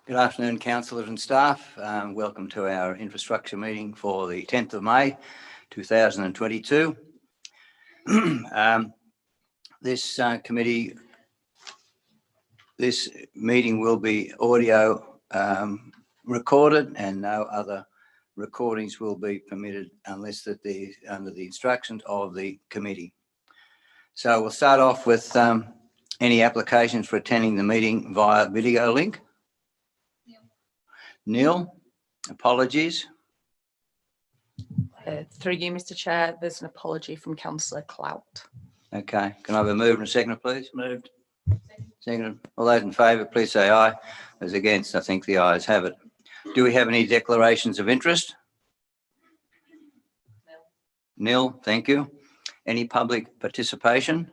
Good afternoon, councillors and staff. Welcome to our infrastructure meeting for the 10th of May 2022. This meeting will be audio recorded, and no other recordings will be permitted unless under the instructions of the committee. So we'll start off with any applications for attending the meeting via video link. Neil, apologies. Through you, Mr. Chair, there's an apology from Councillor Clout. Okay, can I have a mover and a seconder, please? Moved. Second. All those in favour, please say aye. Those against, I think the ayes have it. Do we have any declarations of interest? Nil, thank you. Any public participation?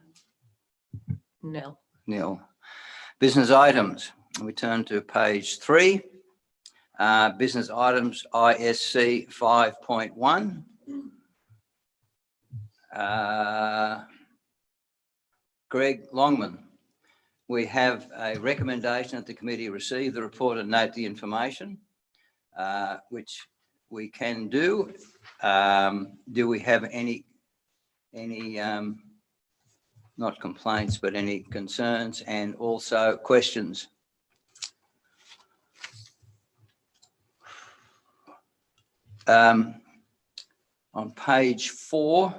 Nil. Nil. Business items. We turn to page 3. Business items ISC 5.1. Greg Longman. We have a recommendation that the committee receive the report and note the information, which we can do. Do we have any not complaints, but any concerns and also questions? On page 4,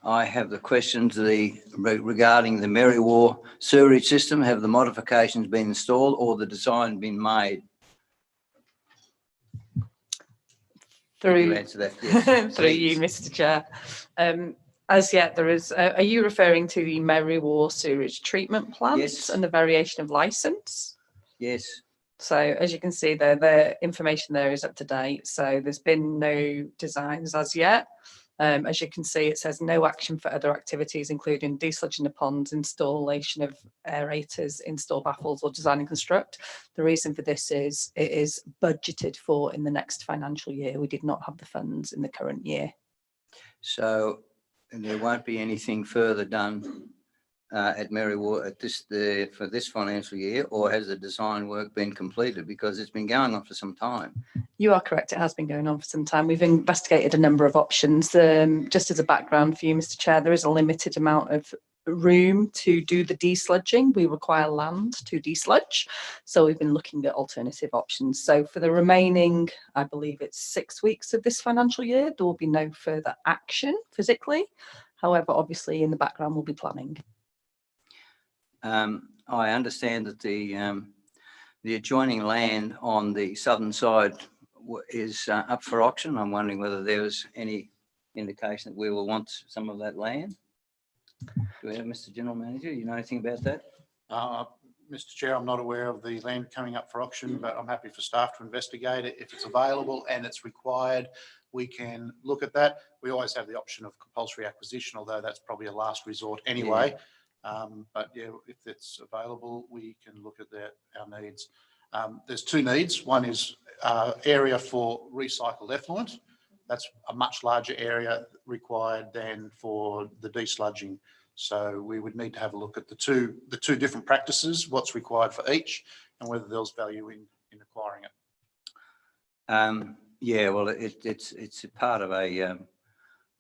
I have the questions regarding the Merriwa sewerage system. Have the modifications been installed or the design been made? Through you answer that? Yes, through you, Mr. Chair. As yet, there is. Are you referring to the Merriwa sewage treatment plant Yes. and the variation of licence? Yes. So as you can see there, the information there is up to date. So there's been no designs as yet. As you can see, it says no action for other activities, including desludging the ponds, installation of aerators, install baffles or design and construct. The reason for this is it is budgeted for in the next financial year. We did not have the funds in the current year. So there won't be anything further done at Merriwa for this financial year, or has the design work been completed? Because it's been going on for some time. You are correct. It has been going on for some time. We've investigated a number of options. Just as a background for you, Mr. Chair, there is a limited amount of room to do the desludging. We require land to desludge. So we've been looking at alternative options. So for the remaining, I believe it's 6 weeks of this financial year, there will be no further action physically. However, obviously in the background, we'll be planning. I understand that the adjoining land on the southern side is up for auction. I'm wondering whether there was any indication that we will want some of that land. Do we have, Mr. General Manager, you know anything about that? Mr. Chair, I'm not aware of the land coming up for auction, but I'm happy for staff to investigate it. If it's available and it's required, we can look at that. We always have the option of compulsory acquisition, although that's probably a last resort anyway. Yeah. But yeah, if it's available, we can look at our needs. There's 2 needs. One is area for recycled effluent. That's a much larger area required than for the desludging. So we would need to have a look at the two different practices, what's required for each, and whether there's value in acquiring it. Yeah, well, it's a part of I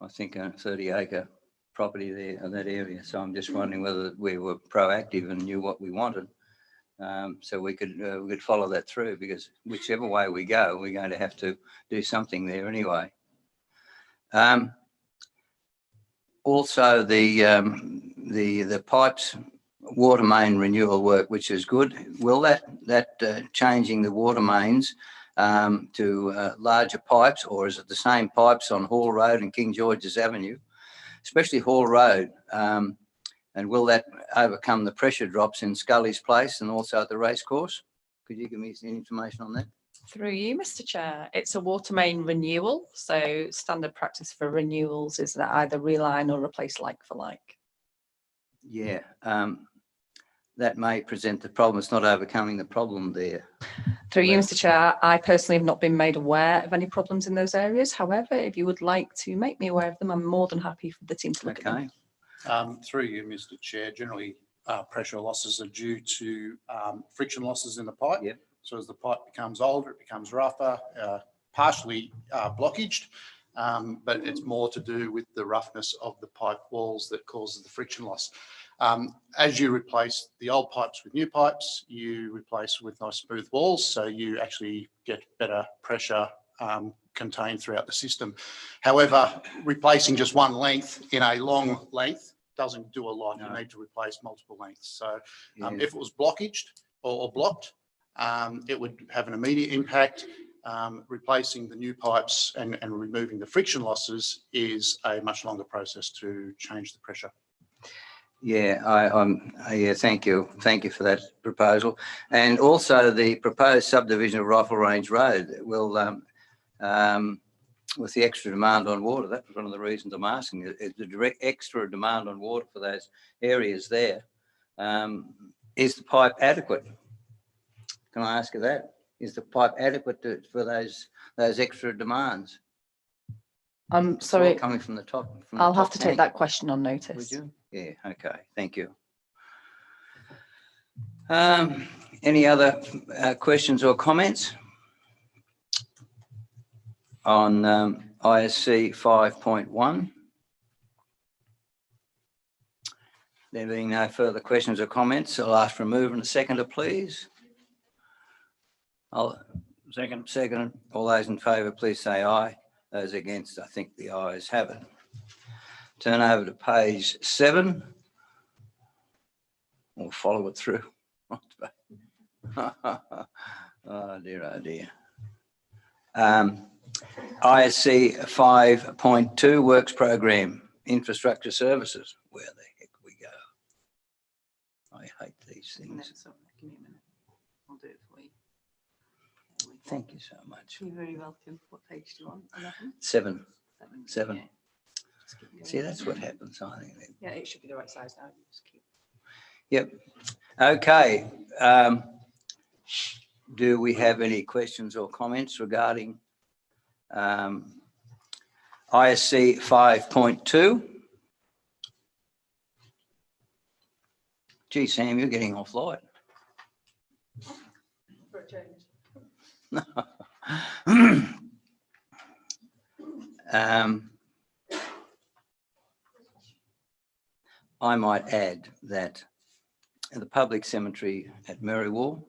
think a 30-acre property there in that area. So I'm just wondering whether we were proactive and knew what we wanted, so we could follow that through, because whichever way we go, we're going to have to do something there anyway. Also, the pipes water main renewal work, which is good. Will that changing the water mains to larger pipes, or is it the same pipes on Hall Road and King George's Avenue? Especially Hall Road, and will that overcome the pressure drops in Scully's Place and also at the racecourse? Could you give me any information on that? Through you, Mr. Chair, it's a water main renewal. So standard practice for renewals is that either reline or replace like for like. Yeah, that may present the problem. It's not overcoming the problem there. Through you, Mr. Chair, I personally have not been made aware of any problems in those areas. However, if you would like to make me aware of them, I'm more than happy for the team to look at them. Through you, Mr. Chair, generally pressure losses are due to friction losses in the pipe. Yep. So as the pipe becomes older, it becomes rougher, partially blockaged, but it's more to do with the roughness of the pipe walls that causes the friction loss. As you replace the old pipes with new pipes, you replace with nice smooth walls, so you actually get better pressure contained throughout the system. However, replacing just one length in a long length doesn't do a lot. No. You need to replace multiple lengths. So Yes. if it was blockaged or blocked, it would have an immediate impact. Replacing the new pipes and removing the friction losses is a much longer process to change the pressure. Yeah, yeah, thank you. Thank you for that proposal. And also the proposed subdivision of Rifle Range Road will, with the extra demand on water, that was one of the reasons I'm asking, the direct extra demand on water for those areas there. Is the pipe adequate? Can I ask you that? Is the pipe adequate for those extra demands? I'm It's all sorry, coming from the top. From the I'll have top to take tank. that question on Would notice. you? Yeah, okay, thank you. Any other questions or comments on ISC 5.1? There being no further questions or comments, I'll ask for a mover and a seconder, please. I'll second. All those in favour, please say aye. Those against, I think the ayes have it. Turn over to page 7. We'll follow it through. Oh dear, oh dear. ISC 5.2 Works Program, Infrastructure Services. Where the heck we go? I hate these things. Give me a minute. I'll do it for you. Thank you so much. You're very welcome. What page do you want? 11? 7. 7. 7. Yeah. Just keep going. See, that's what happens, I think. Yeah, it should be the right size now. You just keep. Yep. Okay. Do we have any questions or comments regarding ISC 5.2? Gee, Sam, you're getting off light. For a change. I might add that in the public cemetery at Merriwall,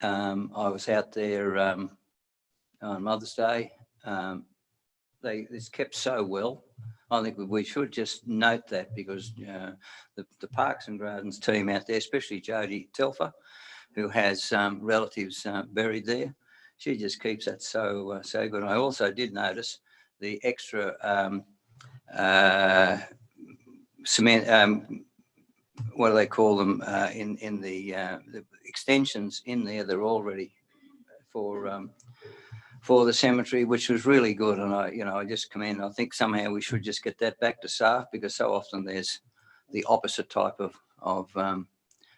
I was out there on Mother's Day. It's kept so well. I think we should just note that because the Parks and Gardens team out there, especially Jodie Telfer, who has relatives buried there, she just keeps that so good. I also did notice the extra cement, what do they call them, in the extensions in there. They're all ready for the cemetery, which was really good. And I just commend. I think somehow we should just get that back to staff because so often there's the opposite type of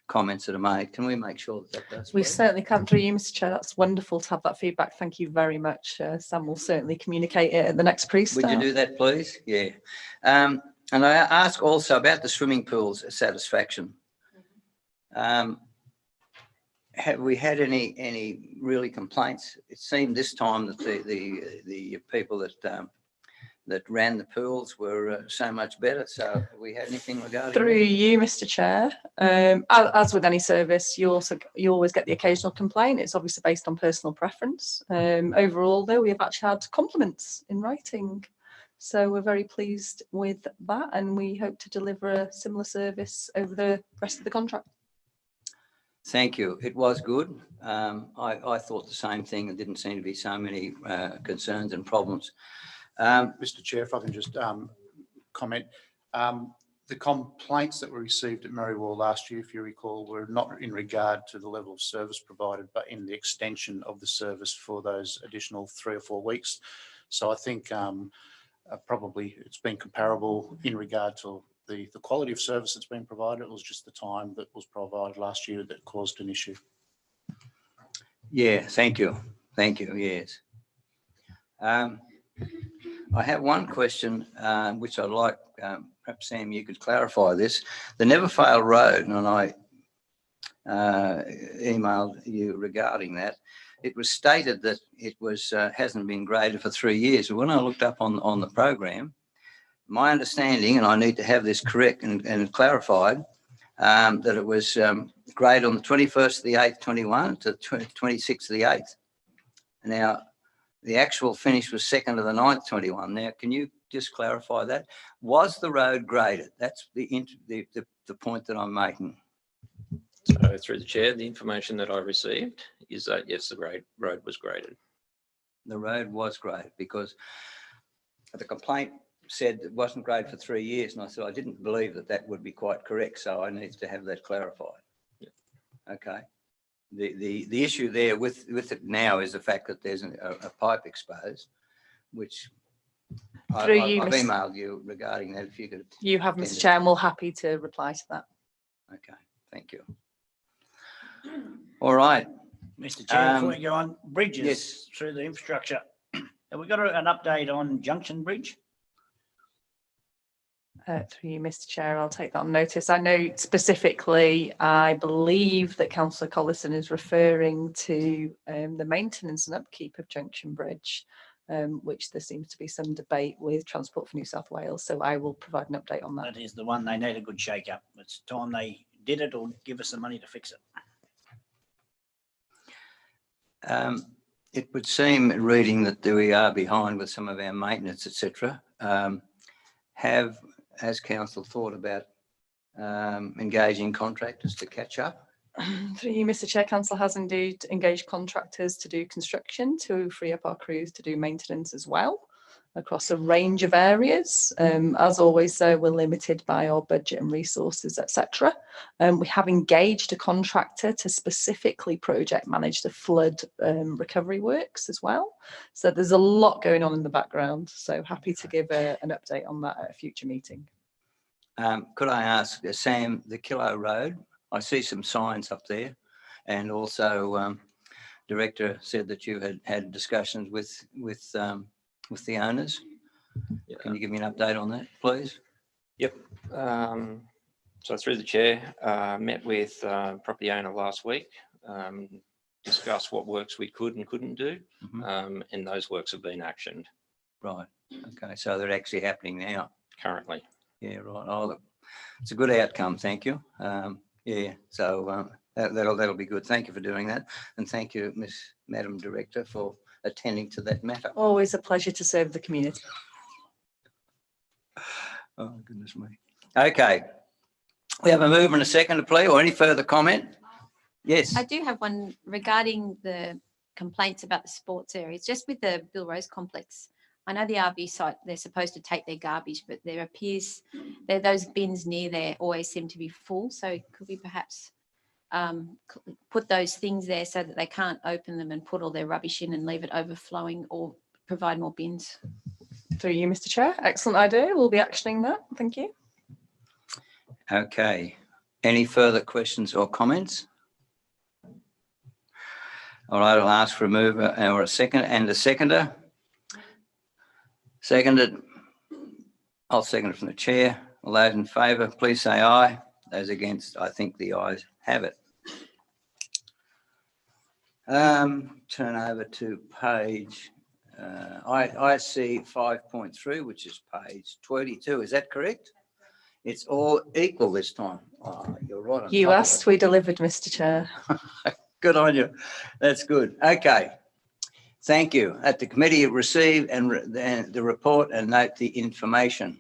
comments that are made. Can we make sure that does? We please? certainly can through you, Mr. Chair. That's wonderful to have that feedback. Thank you very much. Sam will certainly communicate it at the next priest. Would you do that, please? Yeah. And I ask also about the swimming pools satisfaction. Have we had any really complaints? It seemed this time that the people that ran the pools were so much better. So have we had anything regarding Through that? you, Mr. Chair. As with any service, you always get the occasional complaint. It's obviously based on personal preference. Overall, though, we have actually had compliments in writing. So we're very pleased with that, and we hope to deliver a similar service over the rest of the contract. Thank you. It was good. I thought the same thing. There didn't seem to be so many concerns and problems. Mr. Chair, if I can just comment. The complaints that were received at Merriwall last year, if you recall, were not in regard to the level of service provided, but in the extension of the service for those additional 3 or 4 weeks. So I think probably it's been comparable in regard to the quality of service that's been provided. It was just the time that was provided last year that caused an issue. Yeah, thank you. Thank you, yes. I have one question which I'd like, perhaps Sam, you could clarify this. The Neverfail Road, and emailed you regarding that. It was stated that it was hasn't been graded for 3 years. When I looked up on the program, my understanding, and I need to have this correct and clarified, that it was graded on the 21st of the 8th, 21 to 26th of the 8th. Now, the actual finish was 2nd of the 9th, 21. Now, can you just clarify that? Was the road graded? That's the point that I'm making. So through the chair, the information that I received is that yes, the road was graded. The road was graded because the complaint said it wasn't graded for 3 years, and I said I didn't believe that that would be quite correct, so I need to have that clarified. Yeah. Okay. The issue there with it now is the fact that there's a pipe exposed, which I've emailed you regarding that. If you could, You have, Mr. Chair, and we're happy to reply to that. okay, thank you. All right. Mr. Chair, before we Um, go on, bridges yes. through the infrastructure. Have we got an update on Junction Bridge? Through you, Mr. Chair, I'll take that on notice. I know specifically, I believe that Councillor Collison is referring to the maintenance and upkeep of Junction Bridge, which there seems to be some debate with Transport for New South Wales. So I will provide an update on that. That is the one they need a good shake up. It's time they did it or give us the money to fix it. It would seem, reading that we are behind with some of our maintenance, etc. Has council thought about engaging contractors to catch up? Through you, Mr. Chair, Council has indeed engaged contractors to do construction to free up our crews to do maintenance as well across a range of areas. As always, though, we're limited by our budget and resources, etc. We have engaged a contractor to specifically project manage the flood recovery works as well. So there's a lot going on in the background. So happy to give an update on that at a future meeting. Could I ask, Sam, the Kilo Road, I see some signs up there, and also Director said that you had discussions with the owners. Yeah. Can you give me an update on that, please? Yep. So through the chair, met with property owner last week, discussed what works we could and couldn't do, and those works have been actioned Right. Okay. So they're actually happening now. currently. Yeah. Right. Oh, look, it's a good outcome. Thank you. Yeah. So that'll be good. Thank you for doing that, and thank you, Madam Director, for attending to that matter. Always a pleasure to serve the community. Oh, goodness me. Okay. We have a move and a second to plea, or any further comment? Yes. I do have one regarding the complaints about the sports areas, just with the Bill Rose complex. I know the RV site, they're supposed to take their garbage, but there appears those bins near there always seem to be full. So could we perhaps put those things there so that they can't open them and put all their rubbish in and leave it overflowing, or provide more bins? Through you, Mr. Chair. Excellent idea. We'll be actioning that. Thank you. Okay. Any further questions or comments? All right, I'll ask for a mover or a second and a seconder. Seconded. I'll second it from the chair. All those in favour, please say aye. Those against, I think the ayes have it. Turn over to page IC 5.3, which is page 22. Is that correct? It's all equal this time. Oh, you're right. on You top of asked, it. we delivered, Mr. Chair. Good on you. That's good. Okay. Thank you. At the committee, receive and the report and note the information.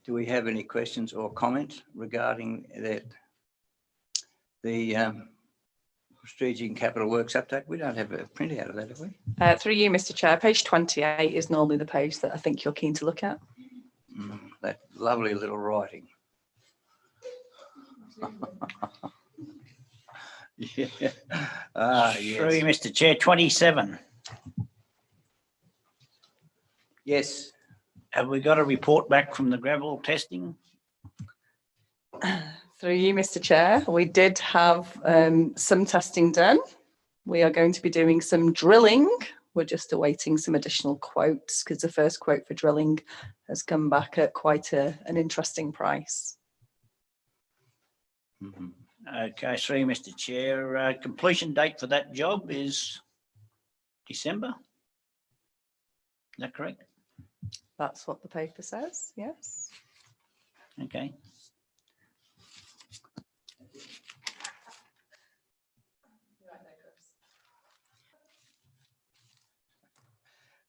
Do we have any questions or comments regarding that? The strategic capital works update? We don't have a printout of that, have we? Through you, Mr. Chair. Page 28 is normally the page that I think you're keen to look at. That lovely little writing. Yeah. Through you, Yes. Mr. Chair, 27. Yes. Have we got a report back from the gravel testing? Through you, Mr. Chair, we did have some testing done. We are going to be doing some drilling We're just awaiting some additional quotes because the first quote for drilling has come back at quite an interesting price. Mhm. Okay, through you, Mr Chair. Completion date for that job is December. Is that correct? That's what the paper says, yes. Okay.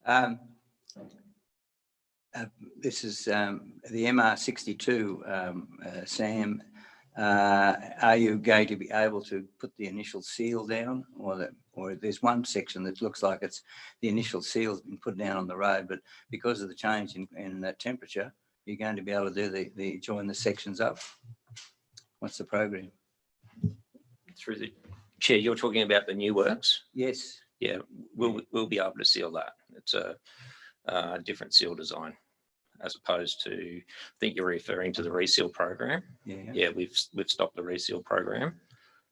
Um, This is the MR62, Sam. Are you going to be able to put the initial seal down, or there's one section that looks like it's the initial seal's been put down on the road, but because of the change in temperature, you're going to be able to do the join the sections up? What's the program? Through the chair, you're talking about the new works? Yes. Yeah, we'll be able to seal that. It's a different seal design as opposed to, I think you're referring to the reseal program. Yeah. Yeah, we've stopped the reseal program,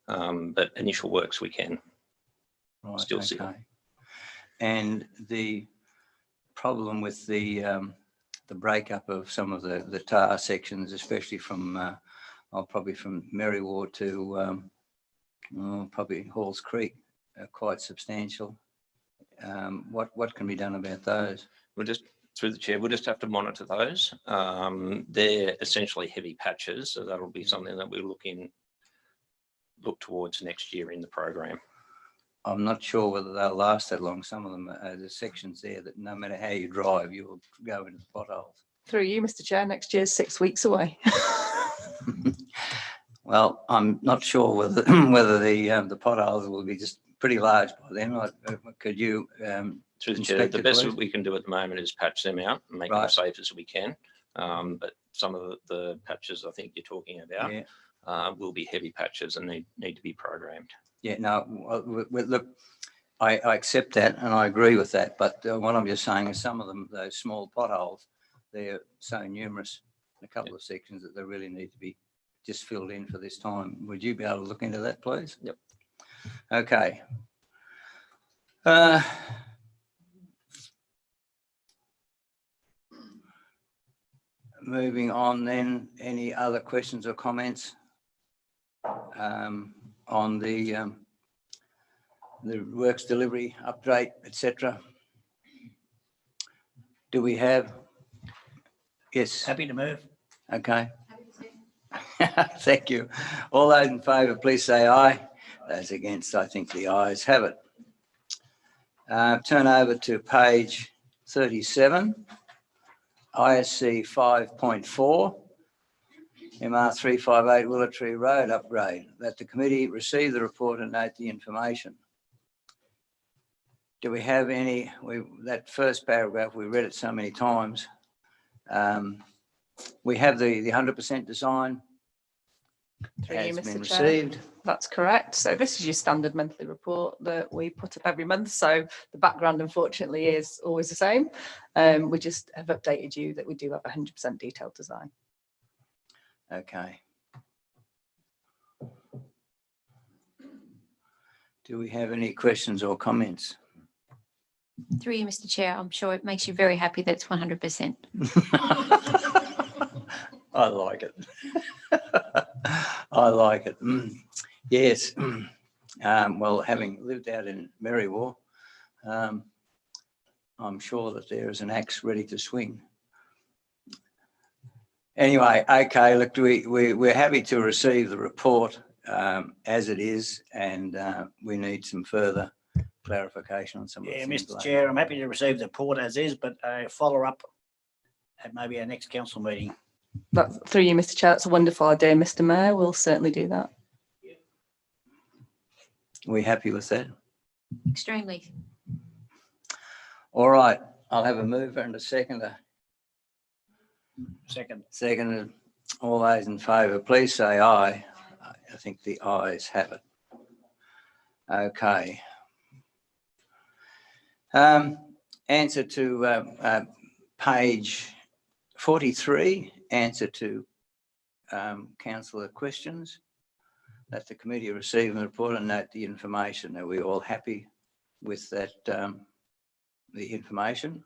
but initial works we can. Right, Still seal. okay. And the problem with the breakup of some of the tar sections, especially from probably from Merriward to probably Halls Creek, are quite substantial. What can be done about those? We'll just, through the chair, we'll just have to monitor those. They're essentially heavy patches, so that'll be something that we look towards next year in the program. I'm not sure whether they'll last that long. Some of them, there's sections there that no matter how you drive, you will go into the potholes. Through you, Mr Chair, next year's 6 weeks away. Well, I'm not sure whether the potholes will be just pretty large by then. Could you? Through the chair, inspect the it, best please? that we can do at the moment is patch them out and make them Right. as safe as we can. But some of the patches I think you're talking about Yeah. will be heavy patches and need to be programmed. Yeah, no, look, I accept that and I agree with that. But what I'm just saying is some of them, those small potholes, they're so numerous, a couple of sections that they really need to be just filled in for this time. Would you be able to look into that, please? Yep. Okay. Moving on then, any other questions or comments on the works delivery update, etc.? Do we have? Yes. Happy to move. Okay. Thank you. All those in favour, please say aye. Those against, I think the ayes have it. Turn over to page 37, ISC 5.4, MR 358 Willow Tree Road upgrade. That the committee receive the report and note the information. Do we have any? That first paragraph, we read it so many times. We have the 100% design Through you, has been Mr Chair. received. That's correct. So this is your standard monthly report that we put up every month. So the background, unfortunately, is always the same. We just have updated you that we do have 100% detailed design. Okay. Do we have any questions or comments? Through you, Mr Chair, I'm sure it makes you very happy that it's 100%. I like it. I like it. Yes. Well, having lived out in Merriwar, I'm sure that there is an axe ready to swing. Anyway, okay, look, we're happy to receive the report as it is, and we need some further clarification on some of the Yeah, things. Mr Chair, I'm happy to receive the report as is, but a follow-up at maybe our next council meeting. But through you, Mr Chair, that's a wonderful idea, Mr Mayor. We'll certainly do that. We happy with that? Extremely. All right, I'll have a mover and a seconder. Second. Seconded. All those in favour, please say aye. I think the ayes have it. Okay. Answer to page 43, answer to councillor questions. That the committee receive and report and note the information. Are we all happy with that the information.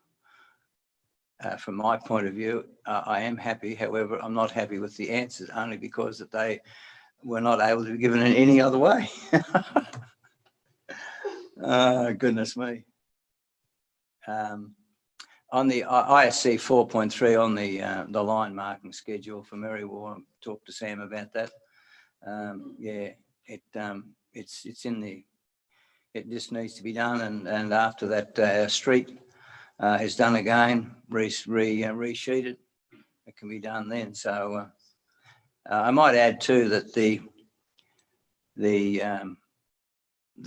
From my point of view, I am happy. However, I'm not happy with the answers, only because that they were not able to be given in any other way. Goodness me. On the ISC 4.3 on the line marking schedule for Merriwa, talked to Sam about that. Yeah, it's in the. It just needs to be done, and after that street is done again, resheeted, it can be done then. So I might add too that the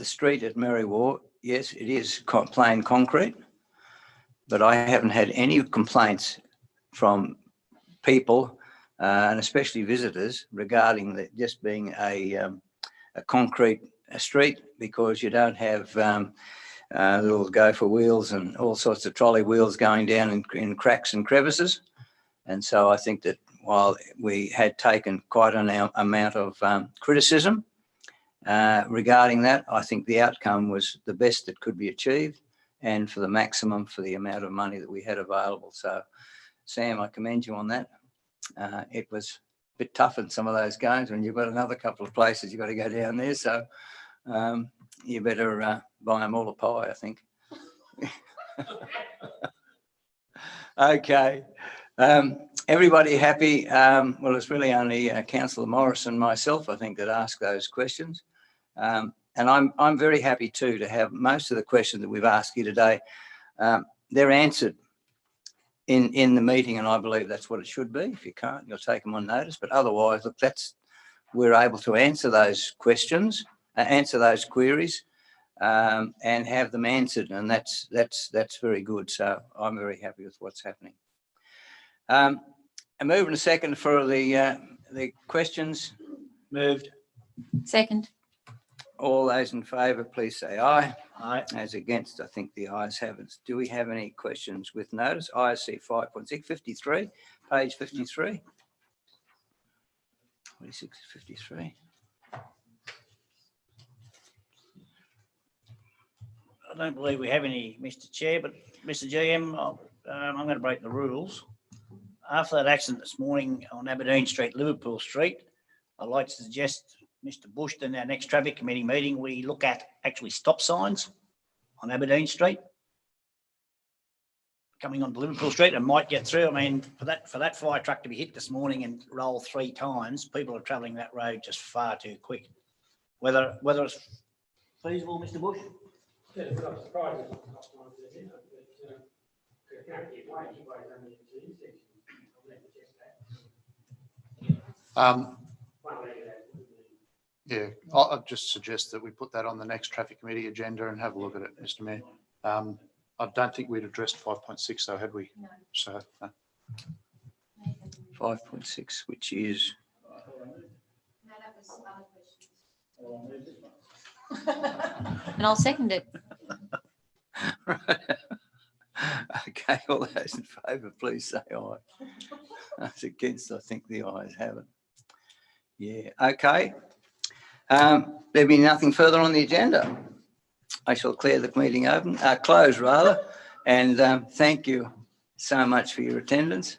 street at Merriwa, yes, it is plain concrete, but I haven't had any complaints from people, and especially visitors, regarding that just being a concrete street, because you don't have little gopher wheels and all sorts of trolley wheels going down in cracks and crevices. And so I think that while we had taken quite an amount of criticism regarding that, I think the outcome was the best that could be achieved, and for the maximum for the amount of money that we had available. So, Sam, I commend you on that. It was a bit tough in some of those games when you've got another couple of places you've got to go down there. So you better buy them all a pie, I think. Okay. Everybody happy? Well, it's really only Councillor Morris and myself, I think, that ask those questions. And I'm very happy too to have most of the questions that we've asked you today. They're answered in the meeting, and I believe that's what it should be. If you can't, you'll take them on notice. But otherwise, look, we're able to answer those questions, answer those queries, and have them answered, and that's very good. So I'm very happy with what's happening. I'm moving a second for the questions. Moved. Second. All those in favour, please say aye. Aye. As against, I think the ayes have it. Do we have any questions with notice? ISC 5.6, 53, page 53. 26, 53. I don't believe we have any, Mr. Chair, but Mr. GM, I'm going to break the rules. After that accident this morning on Aberdeen Street, Liverpool Street, I'd like to suggest, Mr. Bush, in our next traffic committee meeting, we look at actually stop signs on Aberdeen Street coming onto Liverpool Street and might get through. I mean, for that fire truck to be hit this morning and roll 3 times, people are travelling that road just far too quick. Whether it's feasible, Mr. Bush? Yeah, but I'm surprised it's not one of them, but it can't get away anyway, only into the intersection. I'll have to check that. One leg of that wouldn't be- Yeah, I'll just suggest that we put that on the next traffic committee agenda and have a look at it, Mr. Mayor. I don't think we'd addressed 5.6 though, had we? No. So, 5.6, which is No, that was other questions. And I'll second it. right. Okay, all those in favour, please say aye. Those against, I think the ayes have it. Yeah, okay. There'll be nothing further on the agenda. I shall declare the meeting open, close rather, and thank you so much for your attendance.